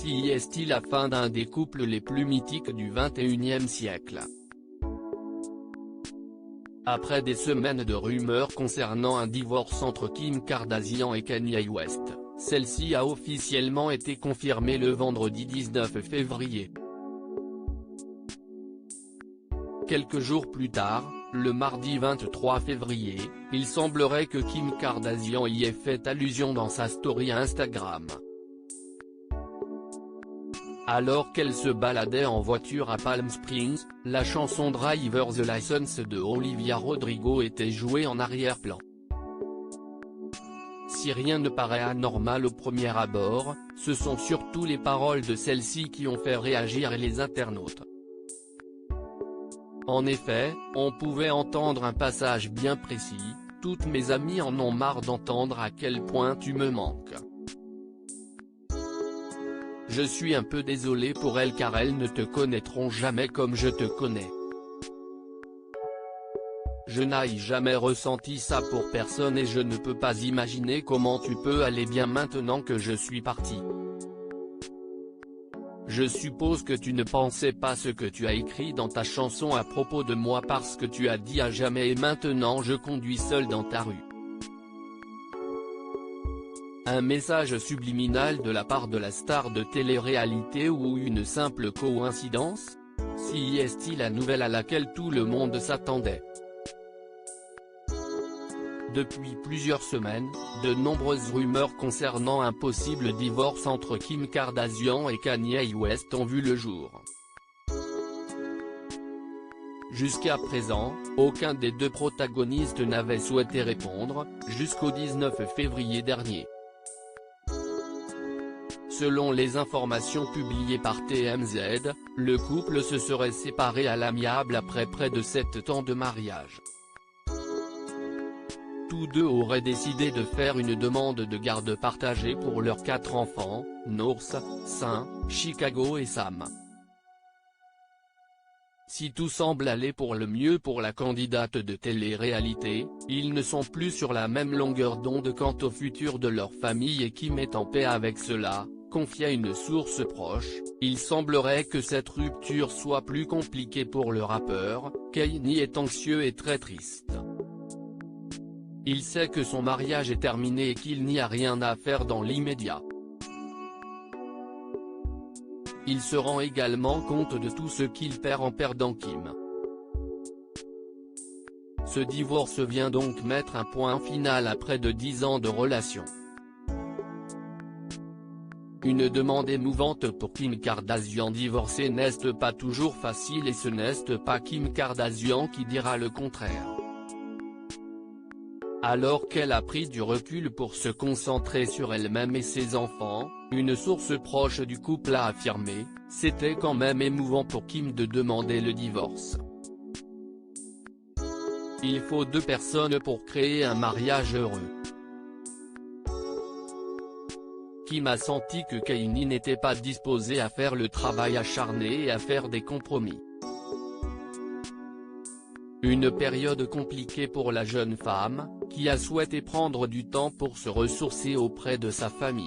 Si est-il la fin d'un des couples les plus mythiques du XXIe siècle? Après des semaines de rumeurs concernant un divorce entre Kim Kardashian et Kanye West, celle-ci a officiellement été confirmée le vendredi 19 février. Quelques jours plus tard, le mardi 23 février, il semblerait que Kim Kardashian y ait fait allusion dans sa story Instagram. Alors qu'elle se baladait en voiture à Palm Springs, la chanson Driver's License de Olivia Rodrigo était jouée en arrière-plan. Si rien ne paraît anormal au premier abord, ce sont surtout les paroles de celle-ci qui ont fait réagir les internautes. En effet, on pouvait entendre un passage bien précis: « Toutes mes amies en ont marre d'entendre à quel point tu me manques. Je suis un peu désolé pour elles car elles ne te connaîtront jamais comme je te connais. Je n'ai jamais ressenti ça pour personne et je ne peux pas imaginer comment tu peux aller bien maintenant que je suis parti. Je suppose que tu ne pensais pas ce que tu as écrit dans ta chanson à propos de moi parce que tu as dit à jamais et maintenant je conduis seul dans ta rue. » Un message subliminal de la part de la star de télé-réalité ou une simple coïncidence? Si est-il la nouvelle à laquelle tout le monde s'attendait? Depuis plusieurs semaines, de nombreuses rumeurs concernant un possible divorce entre Kim Kardashian et Kanye West ont vu le jour. Jusqu'à présent, aucun des deux protagonistes n'avait souhaité répondre, jusqu'au 19 février dernier. Selon les informations publiées par TMZ, le couple se serait séparé à l'amiable après près de 7 ans de mariage. Tous deux auraient décidé de faire une demande de garde partagée pour leurs 4 enfants, North, St. Chicago et Sam. Si tout semble aller pour le mieux pour la candidate de télé-réalité, ils ne sont plus sur la même longueur d'onde quant au futur de leur famille et Kim est en paix avec cela, confia une source proche. Il semblerait que cette rupture soit plus compliquée pour le rappeur. Kanye est anxieux et très triste. Il sait que son mariage est terminé et qu'il n'y a rien à faire dans l'immédiat. Il se rend également compte de tout ce qu'il perd en perdant Kim. Ce divorce vient donc mettre un point final à près de 10 ans de relation. Une demande émouvante pour Kim Kardashian. Divorcer n'est pas toujours facile et ce n'est pas Kim Kardashian qui dira le contraire. Alors qu'elle a pris du recul pour se concentrer sur elle-même et ses enfants, une source proche du couple a affirmé, c'était quand même émouvant pour Kim de demander le divorce. Il faut 2 personnes pour créer un mariage heureux. Kim a senti que Kanye n'était pas disposé à faire le travail acharné et à faire des compromis. Une période compliquée pour la jeune femme, qui a souhaité prendre du temps pour se ressourcer auprès de sa famille.